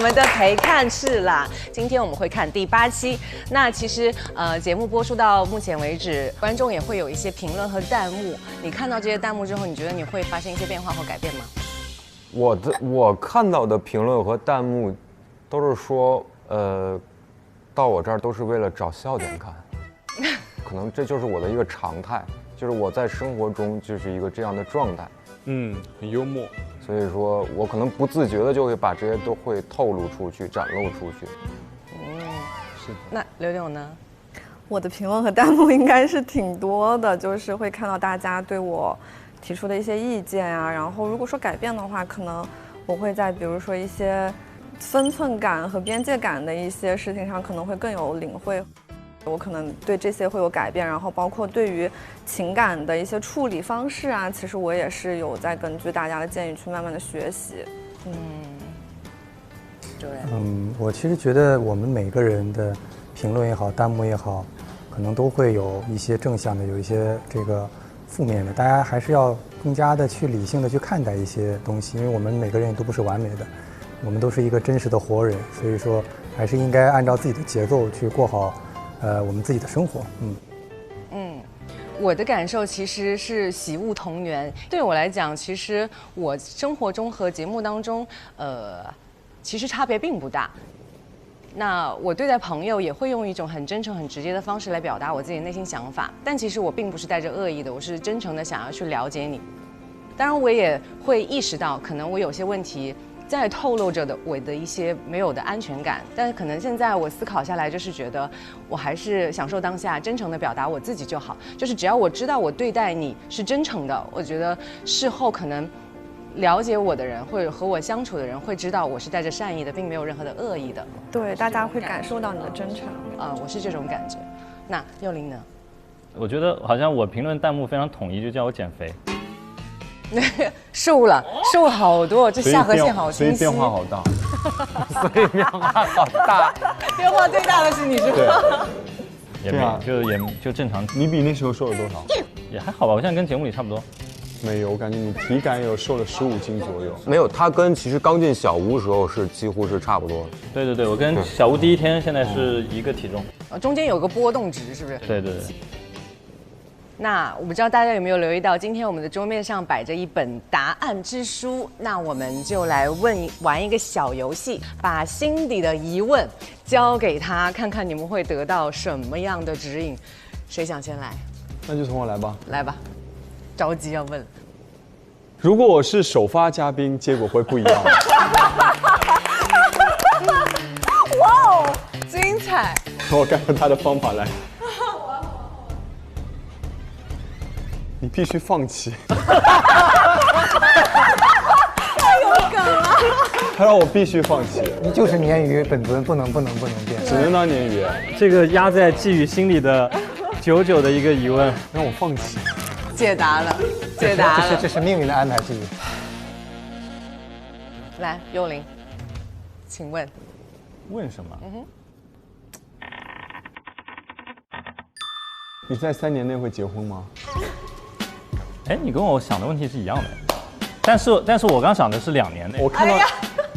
们的陪看室啦。今天我们会看第8期。那其实节目播出到目前为止，观众也会有一些评论和弹幕。你看到这些弹幕之后，你觉得你会发生一些变化或改变吗？我看到的评论和弹幕，都是说到我这儿都是为了找笑点看，可能这就是我的一个常态，就是我在生活中就是一个这样的状态。很幽默。所以说我可能不自觉的就会把这些都会透露出去、展露出去。是。那柳柳呢？我的评论和弹幕应该是挺多的，就是会看到大家对我提出的一些意见啊，然后如果说改变的话，可能我会在比如说一些分寸感和边界感的一些事情上可能会更有领会。我可能对这些会有改变，然后包括对于情感的一些处理方式啊，其实我也是有在根据大家的建议去慢慢的学习。主任，我其实觉得我们每个人的评论也好，弹幕也好，可能都会有一些正向的，有一些这个负面的。大家还是要更加的去理性的去看待一些东西，因为我们每个人都不是完美的，我们都是一个真实的活人，所以说还是应该按照自己的节奏去过好我们自己的生活。我的感受其实是喜恶同源。对我来讲，其实我生活中和节目当中，其实差别并不大。那我对待朋友也会用一种很真诚、很直接的方式来表达我自己的内心想法，但其实我并不是带着恶意的，我是真诚的想要去了解你。当然，我也会意识到，可能我有些问题在透露着我的一些没有的安全感，但是可能现在我思考下来，就是觉得我还是享受当下，真诚的表达我自己就好。就是只要我知道我对待你是真诚的，我觉得事后可能了解我的人或者和我相处的人会知道我是带着善意的，并没有任何的恶意的。对，大家会感受到你的真诚。我是这种感觉。那幼玲呢？我觉得好像我评论弹幕非常统一，就叫我减肥。瘦了好多，这下颌线好清晰。所以变化好大。所以变化好大。变化最大的是你，是吧？也没就正常。你比那时候瘦了多少？也还好吧，我现在跟节目里差不多。没有，我感觉你体感有瘦了15斤左右。没有，他跟其实刚进小屋时候是几乎是差不多的。对，我跟小吴第一天现在是一个体重。中间有个波动值，是不是？对。那我不知道大家有没有留意到，今天我们的桌面上摆着一本答案之书，那我们就来玩一个小游戏，把心底的疑问交给他，看看你们会得到什么样的指引。谁想先来？那就从我来吧。来吧，着急要问。如果我是首发嘉宾，结果会不一样。哇哦，精彩！我跟着他的方法来。你必须放弃。太有梗了。他让我必须放弃。你就是鲶鱼，本尊不能变，只能当鲶鱼。这个压在季宇心里的久久的一个疑问，让我放弃。解答了。这是命运的安排，季宇。来，幽灵，请问。问什么？你在3年内会结婚吗？你跟我想的问题是一样的，但是我刚想的是2年内。我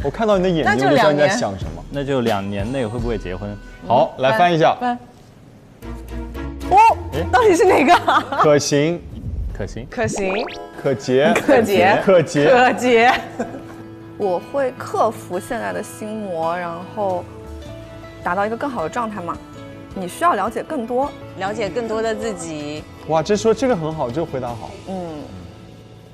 看到你的眼睛，我就知道你在想什么。那就2年内会不会结婚？好，来翻一下。到底是哪个？可行，可行，可结，我会克服现在的心魔，然后达到一个更好的状态嘛。你需要了解更多的自己。哇，这个很好，这个回答好。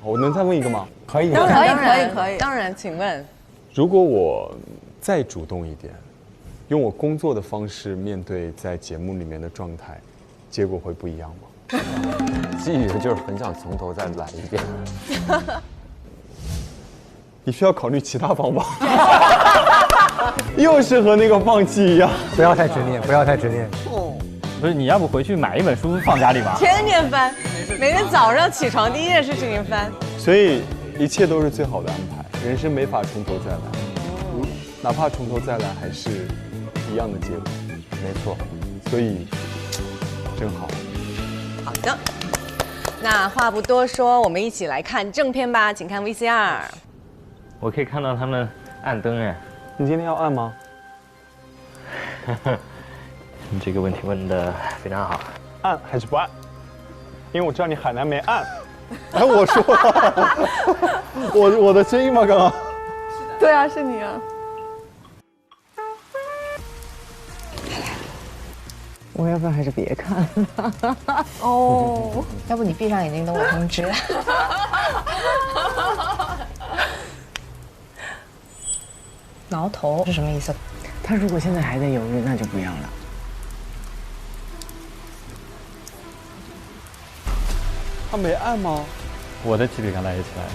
我能再问一个吗？可以，可以。当然，请问，如果我再主动一点，用我工作的方式面对在节目里面的状态，结果会不一样吗？季宇就是很想从头再来一遍。你需要考虑其他方法。又是和那个放弃一样。不要太执念。不是，你要不回去买一本书放家里吧？天天翻，每天早上起床第一件事情翻。所以一切都是最好的安排，人生没法从头再来，哪怕从头再来还是一样的结果。没错，所以真好。好的，那话不多说，我们一起来看正片吧，请看 VCR。我可以看到他们暗灯你今天要按吗？你这个问题问得非常好。按还是不按？因为我知道你海南没按。哎，我说，我的声音吗？刚刚？对啊，是你啊。我要不然还是别看了。哦，要不你闭上眼睛等我通知。挠头是什么意思？他如果现在还在犹豫，那就不要了。他没按吗？我的鸡皮疙瘩也起来了。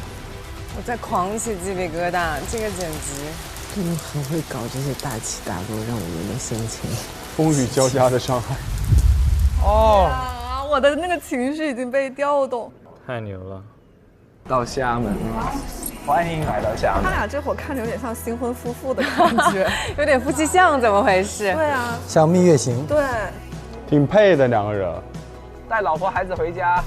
我在狂起鸡皮疙瘩，这个简直。他们很会搞这些大起大落，让我们的心情风雨交加的上海。哦，啊，我的那个情绪已经被调动。太牛了！到厦门了，欢迎来到厦门。他俩这会儿看着有点像新婚夫妇的感觉，有点夫妻相，怎么回事？对啊，像蜜月行。对，挺配的两个人。带老婆孩子回家。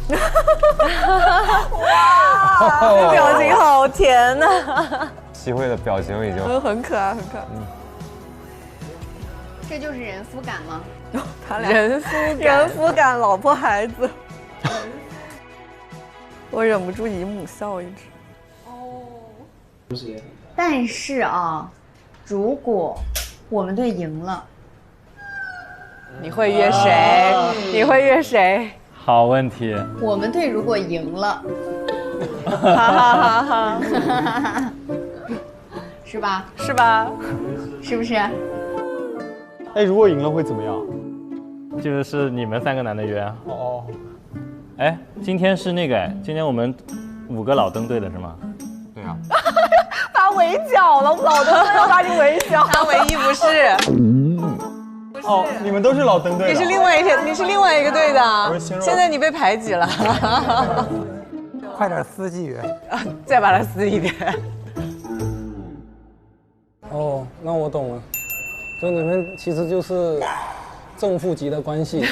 哇，表情好甜呐！熹慧的表情已经很可爱，很可爱。这就是人夫感吗？他俩人夫感，老婆孩子。我忍不住姨母笑一直。但是啊，如果我们队赢了，你会约谁？你会约谁？好问题。我们队如果赢了，是吧？是吧？是不是？哎，如果赢了会怎么样？就是你们3个男的约。哦。哎，今天是那个今天我们5个老登队的是吗？对啊。他围剿了，老登队要把你围剿。他唯一不是。哦，你们都是老登队的。你是另外一个队的。现在你被排挤了。快点撕纪元。再把它撕一遍。哦，那我懂了，就你们其实就是正负极的关系。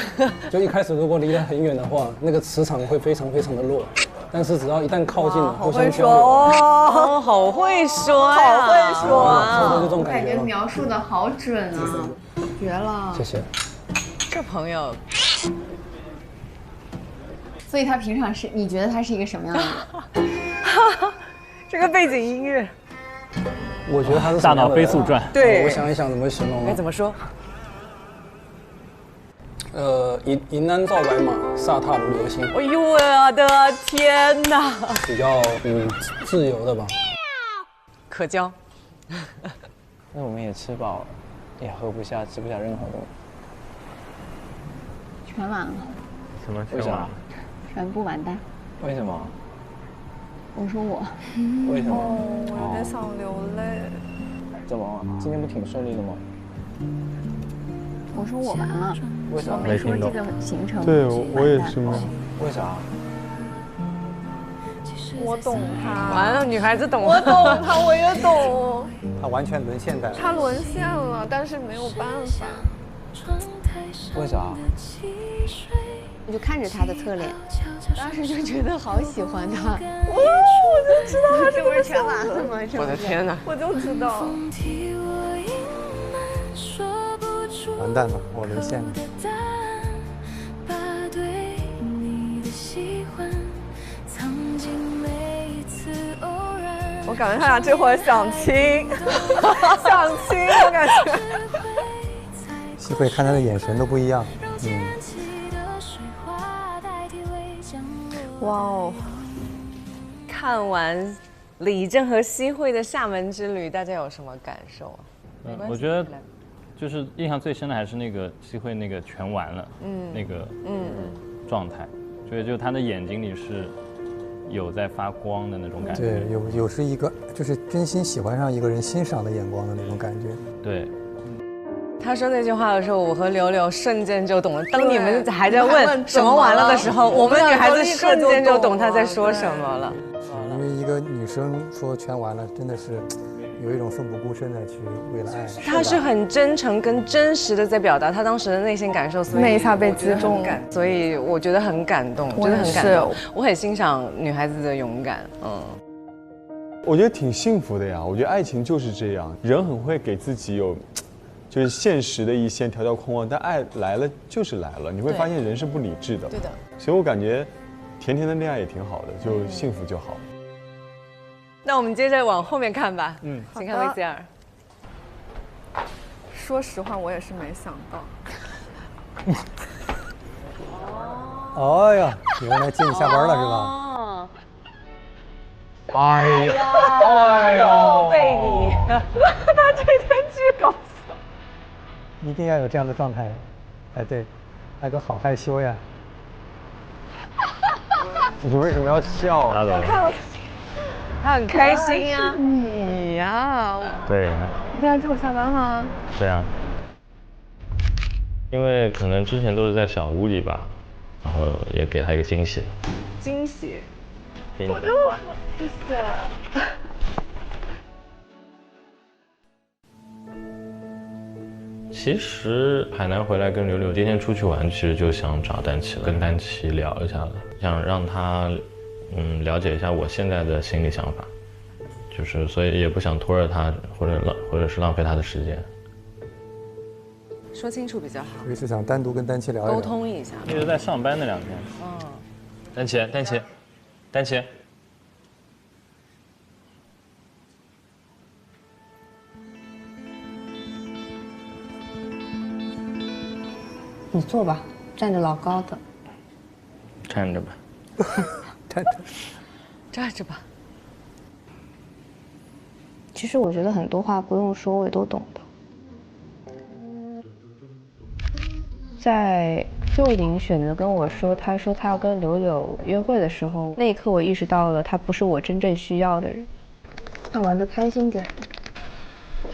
就一开始如果离得很远的话，那个磁场会非常非常的弱，但是只要一旦靠近了，互相交流，哦，好会说呀，好会说差不多就这种感觉感觉吧。描述的好准啊，绝了！谢谢。这朋友，所以他平常是，你觉得他是一个什么样的人？这个背景音乐，我觉得他是大脑飞速转。对，我想一想怎么形容啊？该怎么说？银鞍照白马，飒沓如流星。哎呦我的天哪！比较自由的吧。可交。那我们也吃饱了，也喝不下，吃不下任何东西。全完了，什么？为啥？全部完蛋。为什么？我说我。为什么？我有点想流泪。怎么了？今天不挺顺利的吗？我说我完了。为啥？我没说这个行程。对，我也是吗？为啥？我懂他。完了，女孩子懂。我懂他，我也懂。他完全沦陷在了。他沦陷了，但是没有办法。为啥？我就看着他的侧脸，当时就觉得好喜欢他。我就知道他是不是全完了吗？我的天哪！我就知道。完蛋了，我沦陷了。我感觉他俩这会儿想亲，想亲，我感觉。熹慧看他的眼神都不一样。哇哦！看完李正和熹慧的厦门之旅，大家有什么感受啊？我觉得就是印象最深的还是那个熹慧那个全完了，那个状态，所以就他的眼睛里是有在发光的那种感觉。对，有是一个就是真心喜欢上一个人欣赏的眼光的那种感觉。对。他说那句话的时候，我和柳柳瞬间就懂了。当你们还在问什么完了的时候，我们女孩子瞬间就懂他在说什么了。因为一个女生说全完了，真的是有一种奋不顾身的去为了爱。她是很真诚跟真实的在表达她当时的内心感受，所以那一下被击中了，所以我觉得很感动，真的很感动。我很欣赏女孩子的勇敢，我觉得挺幸福的呀。我觉得爱情就是这样，人很会给自己有，就是现实的一些条条框框，但爱来了就是来了。你会发现人是不理智的。对的。所以我感觉，甜甜的恋爱也挺好的，就幸福就好。那我们接着往后面看吧。请看 VCR。说实话，我也是没想到。哎呀，原来接你下班了是吧？哦。哎呀，哎呦，被你，他这天巨搞笑。一定要有这样的状态。哎，对，大哥好害羞呀。你为什么要笑啊？他很开心啊！你呀，对。你现在接我下班吗？对啊。因为可能之前都是在小屋里吧，然后也给他一个惊喜。惊喜。我的妈，谢谢。其实海南回来跟柳柳第一天出去玩，其实就想找丹琪了，跟丹琪聊一下了，想让他了解一下我现在的心理想法，就是所以也不想拖着他，或者是浪费他的时间。说清楚比较好。所以是想单独跟丹琪聊一聊，沟通一下。一直在上班那2天。丹琪。你坐吧，站着老高的。站着吧。站着吧。其实我觉得很多话不用说，我也都懂的。在幼玲选择跟我说，他说他要跟柳柳约会的时候，那一刻我意识到了他不是我真正需要的人。他玩得开心点。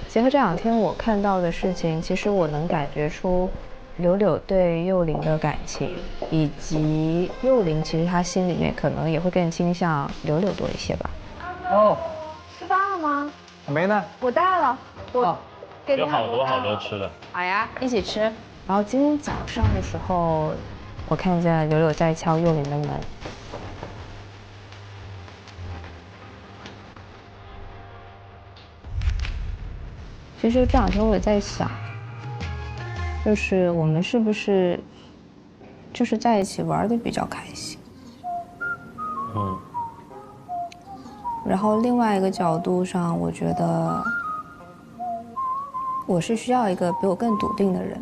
结合这2天我看到的事情，其实我能感觉出柳柳对幼玲的感情，以及幼玲其实她心里面可能也会更倾向柳柳多一些吧。哦，吃饭了吗？没呢。我带了，我给你有好多吃的。好呀，一起吃。然后今天早上的时候，我看见柳柳在敲幼玲的门。其实这2天我也在想，就是我们是不是就是在一起玩的比较开心。然后另外一个角度上，我觉得我是需要一个比我更笃定的人。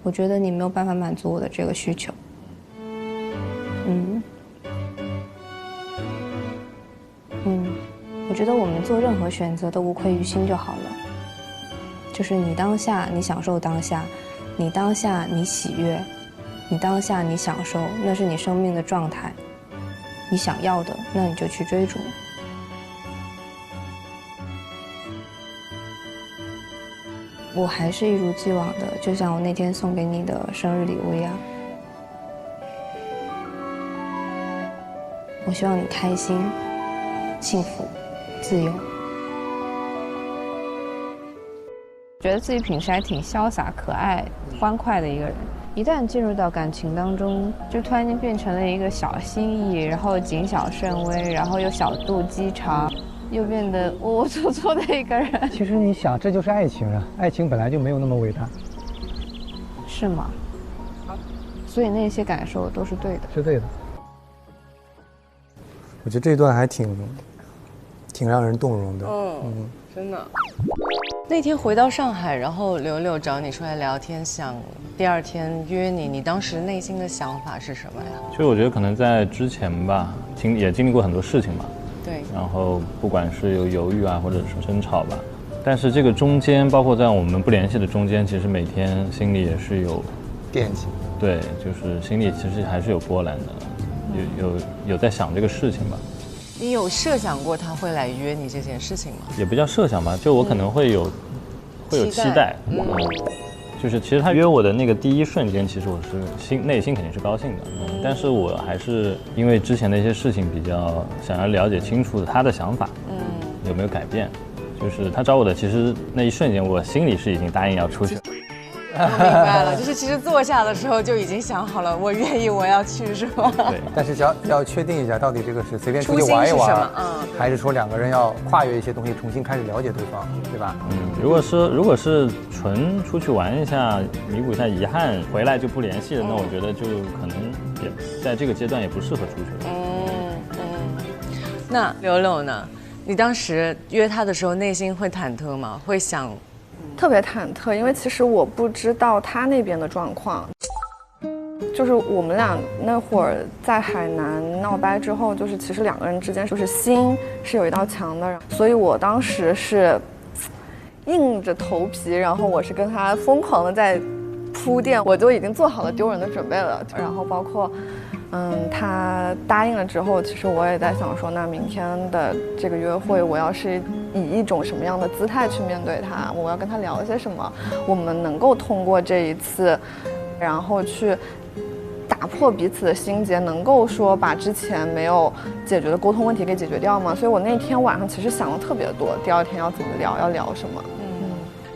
我觉得你没有办法满足我的这个需求。我觉得我们做任何选择都无愧于心就好了。就是你当下你享受当下，你当下你喜悦，你当下你享受，那是你生命的状态。你想要的，那你就去追逐。我还是一如既往的，就像我那天送给你的生日礼物一样。我希望你开心、幸福、自由。觉得自己平时还挺潇洒、可爱、欢快的一个人。一旦进入到感情当中，就突然间变成了一个小心翼翼，然后谨小慎微，然后又小肚鸡肠，又变得窝窝戳戳的一个人。其实你想，这就是爱情啊！爱情本来就没有那么伟大，是吗？所以那些感受都是对的。是对的。我觉得这段还挺让人动容的。真的。那天回到上海，然后柳柳找你出来聊天，想第2天约你，你当时内心的想法是什么呀？其实我觉得可能在之前吧，也经历过很多事情嘛。对。然后不管是有犹豫啊，或者是争吵吧，但是这个中间，包括在我们不联系的中间，其实每天心里也是有惦记。对，就是心里其实还是有波澜的，有在想这个事情吧。你有设想过他会来约你这件事情吗？也不叫设想吧，就我可能会有期待。就是其实他约我的那个第一瞬间，其实我是内心肯定是高兴的，但是我还是因为之前的一些事情比较想要了解清楚他的想法，有没有改变。就是他找我的，其实那一瞬间我心里是已经答应要出去了。我明白了，就是其实坐下的时候就已经想好了，我愿意，我要去，是吧？对。但是要确定一下，到底这个是随便出去初心玩一玩是什么，还是说两个人要跨越一些东西，重新开始了解对方，对吧？如果是纯出去玩一下，弥补一下遗憾，回来就不联系了，那我觉得就可能也在这个阶段也不适合出去了。那柳柳呢？你当时约他的时候，内心会忐忑吗？会想？特别忐忑，因为其实我不知道他那边的状况。就是我们俩那会儿在海南闹掰之后，就是其实两个人之间就是心是有一道墙的，所以我当时是硬着头皮，然后我是跟他疯狂的在铺垫，我就已经做好了丢人的准备了。然后包括，他答应了之后，其实我也在想说，那明天的这个约会，我要是以一种什么样的姿态去面对他，我要跟他聊一些什么，我们能够通过这一次，然后去打破彼此的心结，能够说把之前没有解决的沟通问题给解决掉吗？所以我那天晚上其实想了特别多，第二天要怎么聊，要聊什么。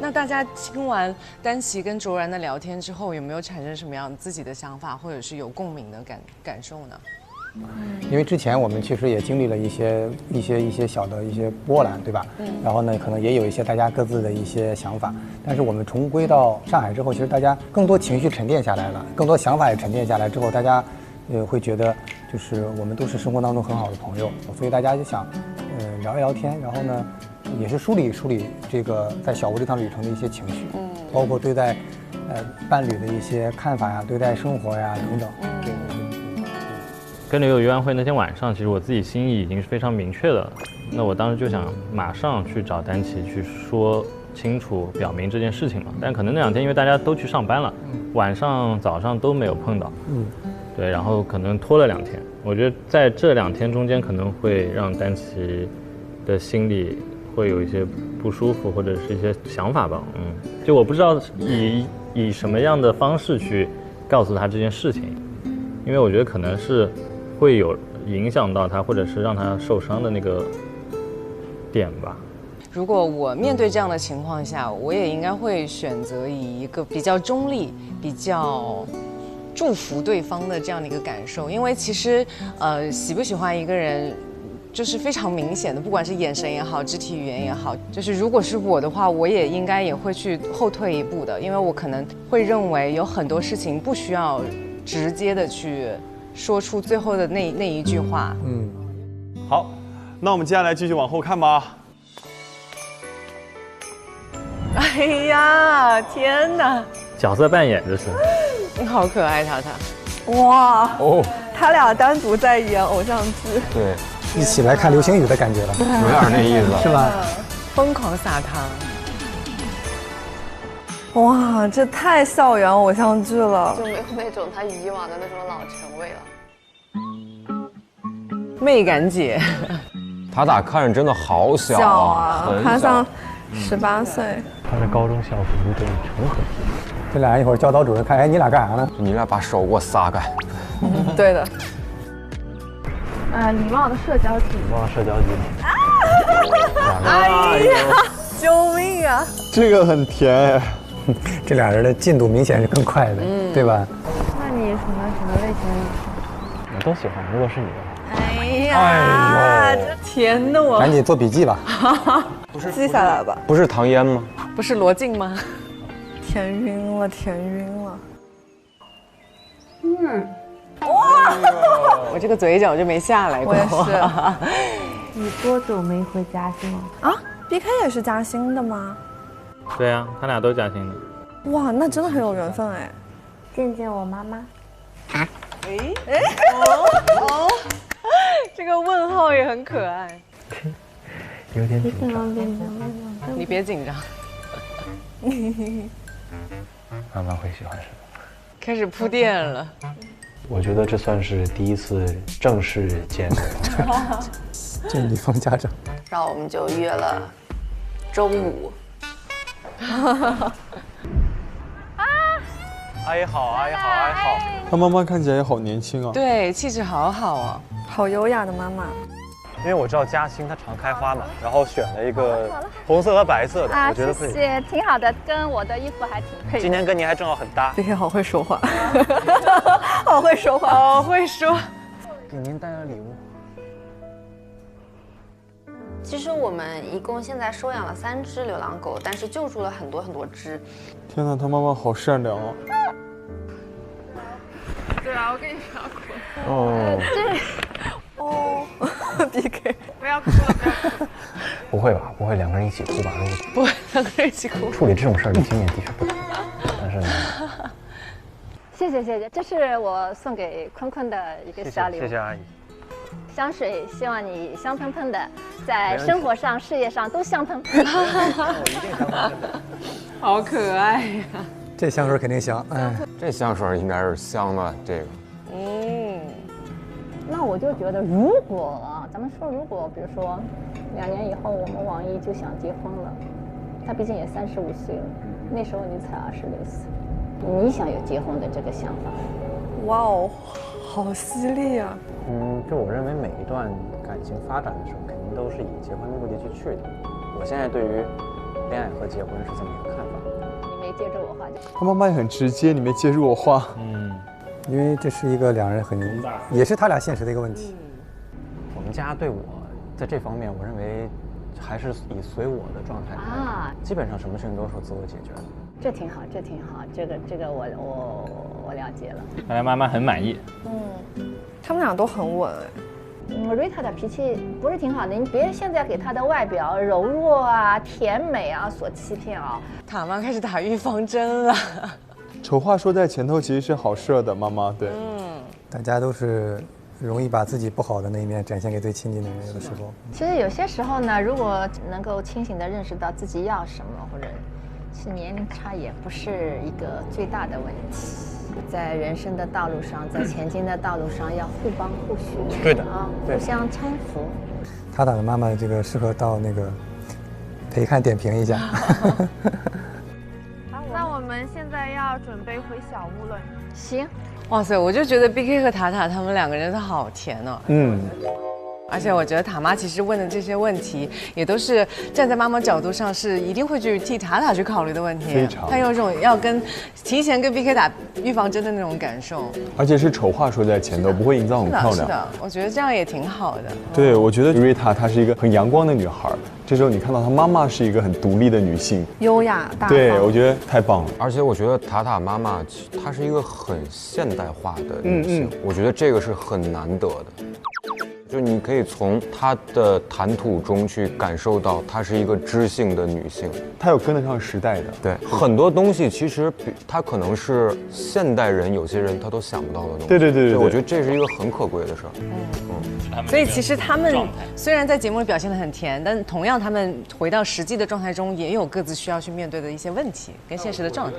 那大家听完丹琪跟卓然的聊天之后，有没有产生什么样自己的想法，或者是有共鸣的感受呢？因为之前我们其实也经历了一些小的一些波澜，对吧？然后呢，可能也有一些大家各自的一些想法，但是我们重归到上海之后，其实大家更多情绪沉淀下来了，更多想法也沉淀下来之后，大家会觉得就是我们都是生活当中很好的朋友，所以大家就想聊一聊天，然后呢也是梳理这个在小吴这趟旅程的一些情绪，包括对待伴侣的一些看法呀，对待生活呀等等。跟柳柳约完会那天晚上，其实我自己心意已经是非常明确的了。那我当时就想马上去找丹琪去说清楚、表明这件事情嘛。但可能那2天因为大家都去上班了，晚上、早上都没有碰到。对，然后可能拖了2天。我觉得在这2天中间，可能会让丹琪的心里会有一些不舒服，或者是一些想法吧。就我不知道以什么样的方式去告诉他这件事情，因为我觉得可能是会有影响到他，或者是让他受伤的那个点吧。如果我面对这样的情况下，我也应该会选择以一个比较中立、比较祝福对方的这样的一个感受，因为其实喜不喜欢一个人就是非常明显的，不管是眼神也好，肢体语言也好，就是如果是我的话，我也应该也会去后退一步的，因为我可能会认为有很多事情不需要直接的去说出最后的那一句话。好，那我们接下来继续往后看吧。哎呀，天哪！角色扮演这是。你好可爱，塔塔。哇哦，他俩单独在演偶像剧，对，一起来看流星雨的感觉了，有点那意思，是吧？疯狂撒糖。哇，这太校园偶像剧了，就没有那种他以往的那种老成味了。媚感姐，塔塔看着真的好小啊，他像18岁。他的高中校服有点重合。这俩人一会儿教导主任看，哎，你俩干啥呢？你俩把手给我撒开。对的。礼貌的社交题。礼貌社交题。哎呀，救命啊！这个很甜哎。这俩人的进度明显是更快的，对吧？那你什么类型的女生？我都喜欢，如果是你的话。哎呀，这甜的我。赶紧做笔记吧。记下来吧。不是唐嫣吗？不是罗晋吗？甜晕了，甜晕了。哇！我这个嘴角就没下来过。我也是。你多久没回嘉兴了？啊 ，BK 也是嘉兴的吗？对啊，他俩都嘉兴的。哇，那真的很有缘分哎。见见我妈妈。哦，这个问号也很可爱。有点紧张。你别紧张。妈妈会喜欢什么？开始铺垫了。我觉得这算是第一次正式见面。这女方家长。然后我们就约了中午。阿姨好，阿姨好，阿姨好。她妈妈看起来也好年轻啊。对，气质好好哦。好优雅的妈妈。因为我知道嘉兴它常开花嘛，然后选了一个红色和白色的，我觉得谢谢，挺好的，跟我的衣服还挺配。今天跟您还正好很搭。BK 好会说话，好会说话，好会说。给您带了礼物。其实我们一共现在收养了3只流浪狗，但是救助了很多只。天哪，他妈妈好善良哦。对啊，我跟你说要哭。哦。哦，BK， 不要哭了，不要哭。不会吧？不会两个人一起哭吧？不会2个人一起哭。处理这种事儿，经验的确不可能。但是呢。谢谢，这是我送给坤坤的一个小礼物。谢谢阿姨。香水，希望你香喷喷的，在生活上、事业上都香喷喷。我一定香喷喷的。好可爱呀！这香水肯定香，哎，这香水应该是香的，这个。那我就觉得，如果咱们说，如果比如说2年以后我们王一就想结婚了，他毕竟也35岁了，那时候你才26岁，你想有结婚的这个想法？哇哦，好犀利啊！就我认为每一段感情发展的时候，肯定都是以结婚的目的去的。我现在对于恋爱和结婚是这么一个看法。你没接住我话就。他妈妈也很直接，你没接住我话。因为这是一个两人也是他俩现实的一个问题。我们家对我在这方面，我认为还是以随我的状态啊，基本上什么事情都是我自我解决的。这挺好，这个我了解了。看来妈妈很满意。他们俩都很稳。瑞塔的脾气不是挺好的，你别现在给她的外表柔弱啊、甜美啊所欺骗啊。塔妈开始打预防针了。丑话说在前头其实是好事的，妈妈对。大家都是容易把自己不好的那一面展现给最亲近的人，有的时候。其实有些时候呢，如果能够清醒地认识到自己要什么，或者是年龄差也不是一个最大的问题。在人生的道路上，在前进的道路上，要互帮互许。对的啊，互相搀扶。塔塔的妈妈这个适合到那个陪看点评一下。那我们现在要准备回小屋了。行。哇塞，我就觉得 BK 和塔塔他们2个人都好甜哦。而且我觉得塔妈其实问的这些问题，也都是站在妈妈角度上是一定会去替塔塔去考虑的问题。非常。她有一种要提前跟 BK 打预防针的那种感受。而且是丑话说在前头，不会营造很漂亮。是的，我觉得这样也挺好的。对，我觉得瑞塔她是一个很阳光的女孩，这时候你看到她妈妈是一个很独立的女性，优雅大方。对，我觉得太棒了。而且我觉得塔塔妈妈她是一个很现代化的女性，我觉得这个是很难得的。就你可以从她的谈吐中去感受到，她是一个知性的女性，她有跟得上时代的。对，很多东西其实她可能是现代人有些人他都想不到的东西。对，我觉得这是一个很可贵的事儿。所以其实他们虽然在节目里表现得很甜，但同样他们回到实际的状态中，也有各自需要去面对的一些问题跟现实的状态。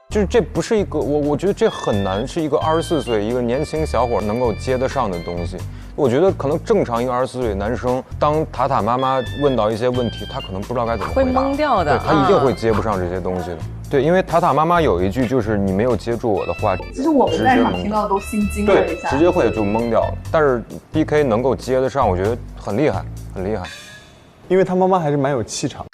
就是这不是一个我觉得这很难是一个24岁一个年轻小伙能够接得上的东西。我觉得可能正常一个24岁的男生，当塔塔妈妈问到一些问题，他可能不知道该怎么回答，会懵掉的。对，他一定会接不上这些东西的。对，因为塔塔妈妈有一句就是你没有接住我的话，其实我们在场听到都心惊了一下，直接会就懵掉了。但是 BK 能够接得上，我觉得很厉害，很厉害。因为他妈妈还是蛮有气场，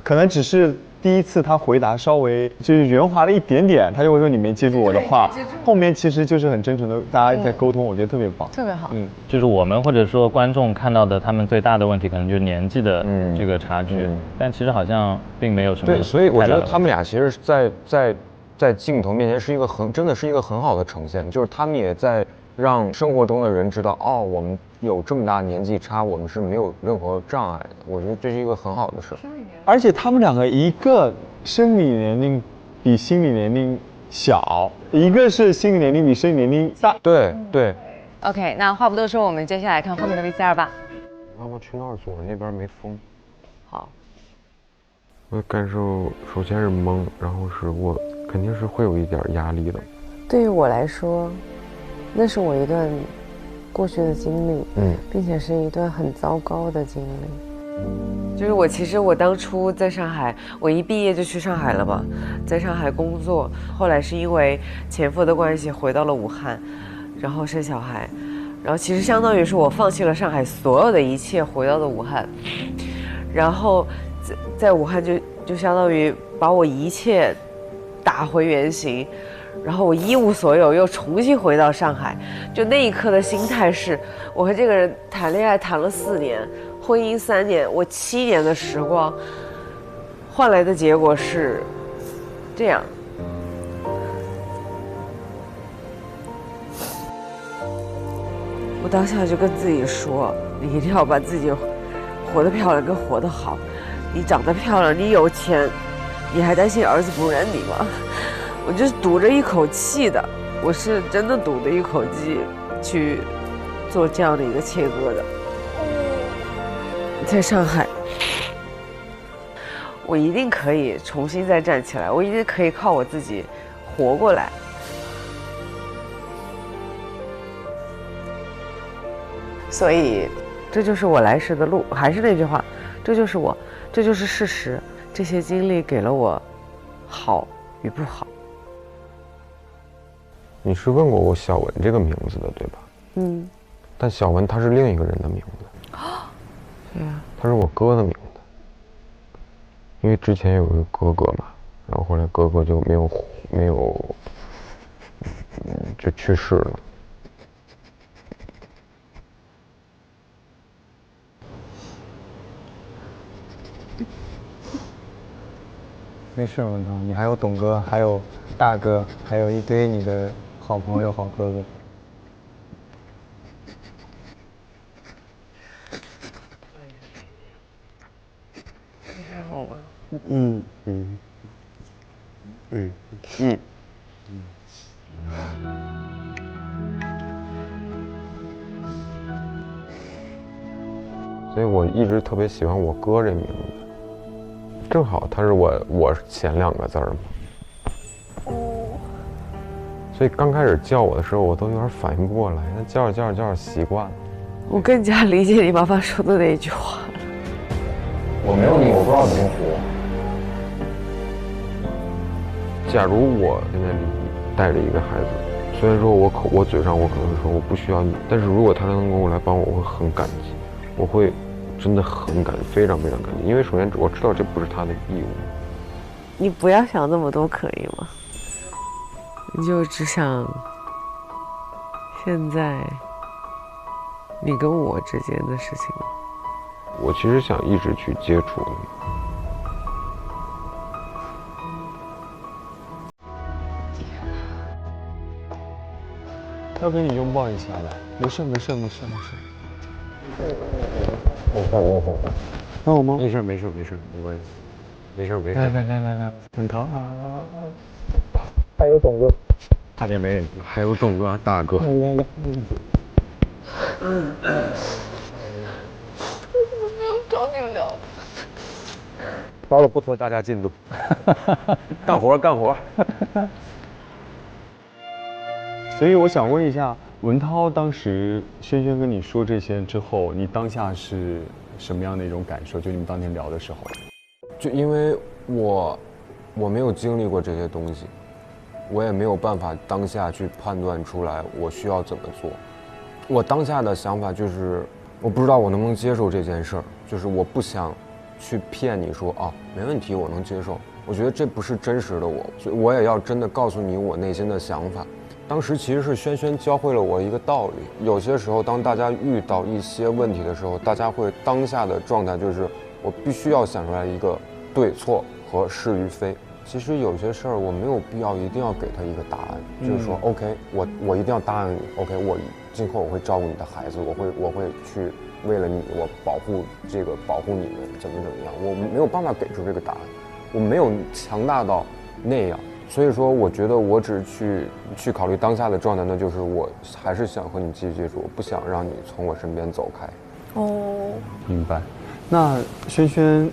可能只是第一次他回答稍微就是圆滑了一点点，他就会说你没接住我的话，后面其实就是很真诚的大家在沟通，我觉得特别棒，特别好。就是我们或者说观众看到的他们最大的问题，可能就是年纪的这个差距，但其实好像并没有什么。对，所以我觉得他们俩其实在镜头面前是一个真的是一个很好的呈现，就是他们也在让生活中的人知道，哦，我们有这么大年纪差，我们是没有任何障碍的。我觉得这是一个很好的事。而且他们两个，一个生理年龄比心理年龄小，一个是心理年龄比生理年龄大。对。OK， 那话不多说，我们接下来看后面的 VCR 吧。妈妈去那儿坐，那边没风。好。我的感受首先是懵，然后是我肯定是会有一点压力的。对于我来说，那是我一段过去的经历，并且是一段很糟糕的经历。就是其实我当初在上海，我一毕业就去上海了嘛，在上海工作，后来是因为前夫的关系回到了武汉，然后生小孩，然后其实相当于是我放弃了上海所有的一切，回到了武汉，然后在武汉就相当于把我一切打回原形，然后我一无所有，又重新回到上海。就那一刻的心态是，我和这个人谈恋爱谈了4年，婚姻3年，我7年的时光换来的结果是这样。我当下就跟自己说，你一定要把自己活得漂亮跟活得好。你长得漂亮，你有钱，你还担心儿子不认你吗？我就是赌着一口气的，我是真的赌着一口气去做这样的一个切割的。在上海，我一定可以重新再站起来，我一定可以靠我自己活过来。所以，这就是我来时的路。还是那句话，这就是我，这就是事实。这些经历给了我好与不好。你是问过我小文这个名字的，对吧？嗯。但小文他是另一个人的名字。对啊。他是我哥的名字。因为之前有一个哥哥嘛，然后后来哥哥就没有，就去世了。没事，文涛，你还有董哥，还有大哥，还有一堆你的好朋友、好哥哥。还好吧？嗯。所以我一直特别喜欢我哥这名字。正好他是我前2个字嘛，所以刚开始叫我的时候，我都有点反应不过来，那叫着习惯了。我更加理解你妈妈说的那一句话。我没有你，我不知道怎么活。假如我现在带着一个孩子，虽然说我嘴上我可能说我不需要你，但是如果他能够来帮我，我会很感激，我会。真的很非常感激，因为首先我知道这不是他的义务。你不要想那么多，可以吗？你就只想现在你跟我之间的事情吗？我其实想一直去接触你。要跟你拥抱一下的，没事。没事。那我吗？没事，没关系。没事。来，文涛啊，还有董哥，差点没，还有董哥大哥。来。找你聊。包了不拖大家进度，干活。所以我想问一下，文涛当时轩轩跟你说这些之后，你当下是什么样的一种感受？就你们当天聊的时候，就因为我没有经历过这些东西，我也没有办法当下去判断出来我需要怎么做。我当下的想法就是，我不知道我能不能接受这件事儿，就是我不想去骗你说没问题，我能接受。我觉得这不是真实的我，所以我也要真的告诉你我内心的想法。当时其实是轩轩教会了我一个道理，有些时候当大家遇到一些问题的时候，大家会当下的状态就是我必须要想出来一个对错和是与非。其实有些事儿我没有必要一定要给他一个答案，就是说 OK， 我一定要答应你 OK， 我今后我会照顾你的孩子，我会去为了你我保护你们怎么样，我没有办法给出这个答案，我没有强大到那样。所以说，我觉得我只去考虑当下的状态，那就是我还是想和你继续接触，我不想让你从我身边走开。明白。那轩轩，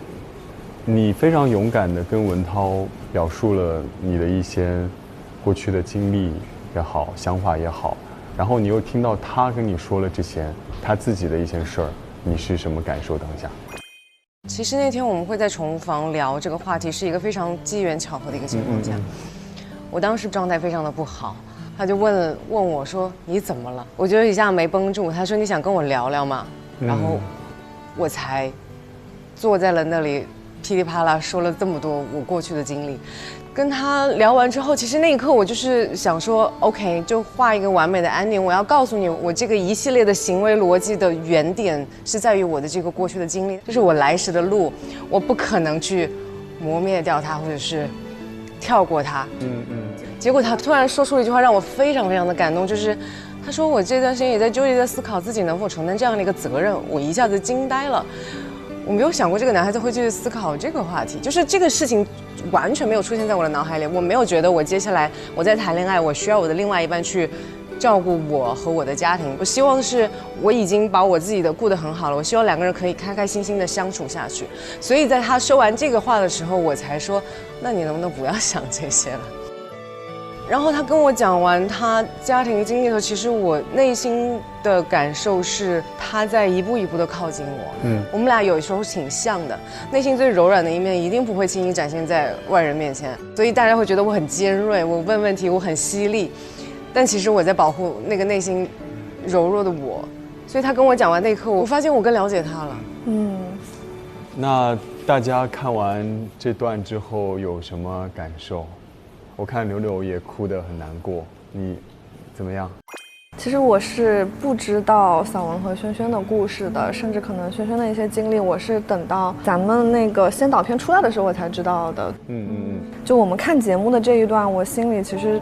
你非常勇敢地跟文涛表述了你的一些过去的经历也好，想法也好，然后你又听到他跟你说了这些他自己的一些事儿，你是什么感受当下？其实那天我们会在宠物房聊这个话题，是一个非常机缘巧合的一个情况下。我当时状态非常的不好，他就问我说你怎么了？我觉得一下没绷住，他说你想跟我聊聊吗？然后我才坐在了那里，噼里啪啦说了这么多我过去的经历。跟他聊完之后，其实那一刻我就是想说 ，OK， 就画一个完美的 ending。我要告诉你，我这个一系列的行为逻辑的原点是在于我的这个过去的经历，就是我来时的路，我不可能去磨灭掉它，或者是跳过它。结果他突然说出了一句话，让我非常非常的感动，就是他说我这段时间也在纠结，在思考自己能否承担这样的一个责任。我一下子惊呆了。我没有想过这个男孩子会去思考这个话题，就是这个事情完全没有出现在我的脑海里。我没有觉得我接下来我在谈恋爱，我需要我的另外一半去照顾我和我的家庭。我希望的是我已经把我自己的顾得很好了，我希望两个人可以开开心心的相处下去。所以在他说完这个话的时候，我才说，那你能不能不要想这些了？然后他跟我讲完他家庭经历的时候，其实我内心的感受是他在一步一步的靠近我。我们俩有时候挺像的，内心最柔软的一面一定不会轻易展现在外人面前，所以大家会觉得我很尖锐，我问问题我很犀利，但其实我在保护那个内心柔弱的我。所以他跟我讲完那一刻，我发现我更了解他了。那大家看完这段之后有什么感受？我看柳柳也哭得很难过，你怎么样？其实我是不知道小文和轩轩的故事的，甚至可能轩轩的一些经历，我是等到咱们那个先导片出来的时候我才知道的。就我们看节目的这一段，我心里其实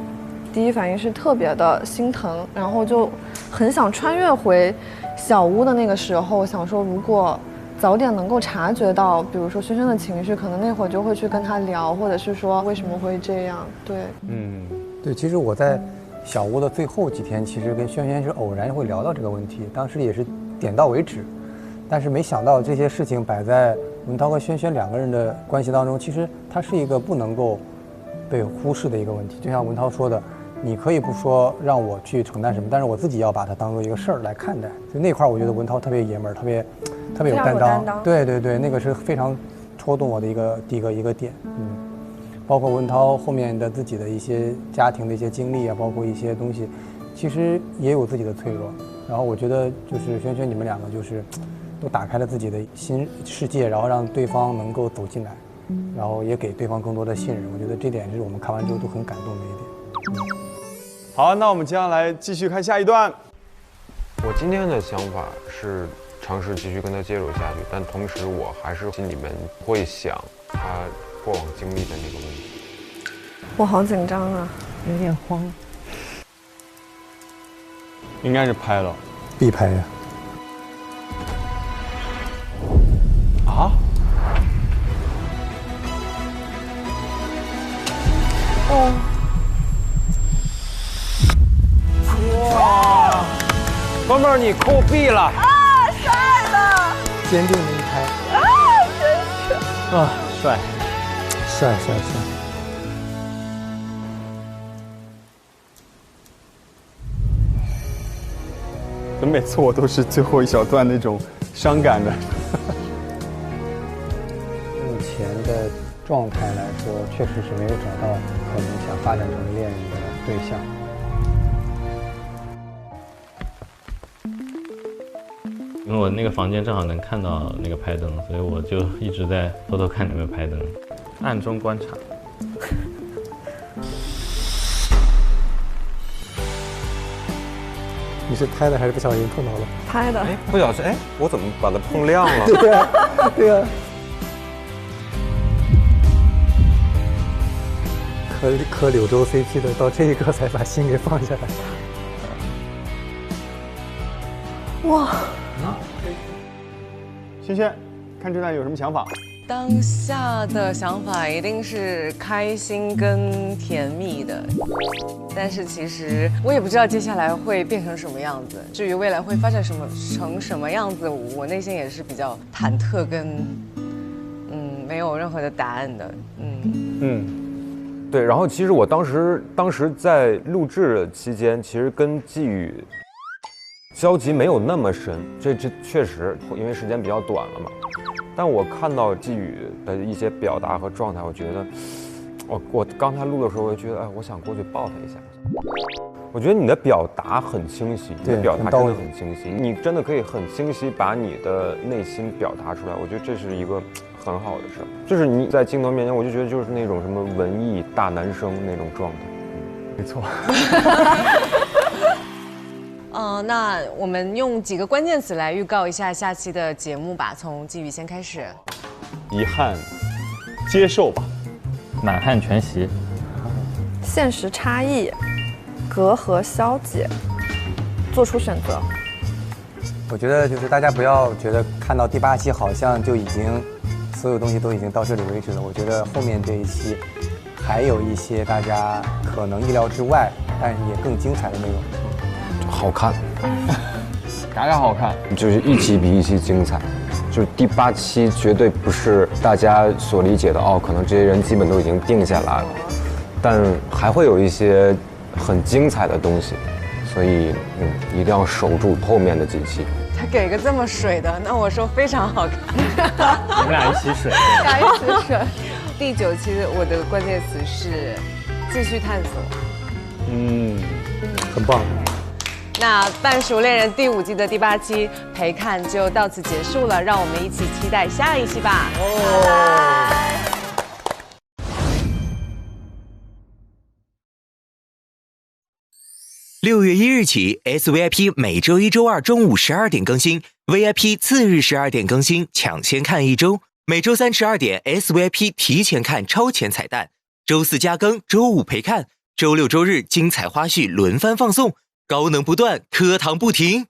第一反应是特别的心疼，然后就很想穿越回小屋的那个时候，想说如果早点能够察觉到，比如说轩轩的情绪，可能那会儿就会去跟他聊，或者是说为什么会这样。对，对，其实我在小屋的最后几天，其实跟轩轩是偶然会聊到这个问题，当时也是点到为止，但是没想到这些事情摆在文涛和轩轩两个人的关系当中，其实它是一个不能够被忽视的一个问题。就像文涛说的，你可以不说让我去承担什么，但是我自己要把它当做一个事儿来看待。就那块儿，我觉得文涛特别爷们儿，特别有担当。对，那个是非常戳动我的一个点。包括文涛后面的自己的一些家庭的一些经历啊，包括一些东西，其实也有自己的脆弱。然后我觉得就是轩轩你们两个就是都打开了自己的新世界，然后让对方能够走进来，然后也给对方更多的信任。我觉得这点是我们看完之后都很感动的一点。好，那我们接下来继续看下一段。我今天的想法是尝试继续跟他接触下去，但同时我还是心里面会想他过往经历的那个问题。我好紧张啊，有点慌。应该是拍了，必拍呀。啊？哇！哥们儿，你酷毙了！啊，帅的！坚定的一拍。啊，真是！啊，帅！帅！怎么每次我都是最后一小段那种伤感的？目前的状态来说，确实是没有找到可能想发展成恋人的对象。因为我那个房间正好能看到那个拍灯，所以我就一直在偷偷看有没有拍灯，暗中观察。你是拍的还是不小心碰到了？拍的。哎，不小心，哎，我怎么把它碰亮了？对啊。磕柳州 CP 的，到这一刻才把心给放下来。哇！轩轩，看这段有什么想法？当下的想法一定是开心跟甜蜜的，但是其实我也不知道接下来会变成什么样子。至于未来会发展成什么样子，我内心也是比较忐忑跟没有任何的答案的。对。然后其实我当时在录制的期间，其实跟季宇交集没有那么深，这确实因为时间比较短了嘛。但我看到季宇的一些表达和状态，我觉得，我刚才录的时候，我就觉得，哎，我想过去抱他一下。我觉得你的表达很清晰，你的表达真的很清晰，你真的可以很清晰把你的内心表达出来。我觉得这是一个很好的事儿，就是你在镜头面前，我就觉得就是那种什么文艺大男生那种状态。没错。那我们用几个关键词来预告一下下期的节目吧。从季宇先开始。遗憾，接受吧。满汉全席。现实差异，隔阂消解，做出选择。我觉得就是大家不要觉得看到第8期好像就已经所有东西都已经到这里为止了。我觉得后面这一期还有一些大家可能意料之外，但是也更精彩的内容。好看，嘎嘎好看，就是一期比一期精彩。就是第8期绝对不是大家所理解的哦，可能这些人基本都已经定下来了，但还会有一些很精彩的东西，所以一定要守住后面的几期。他给个这么水的，那我说非常好看。你们俩一起水，俩一起水。第9期我的关键词是继续探索。很棒。那《半熟恋人》第5季的第8期陪看就到此结束了，让我们一起期待下一期吧。6月1日起 ，SVIP 每周1、周2中午12点更新 ，VIP 次日12点更新，抢先看1周。每周3、12点 ，SVIP 提前看超前彩蛋。周4加更，周5陪看，周6、周日精彩花絮轮番放送。高能不断，课堂不停。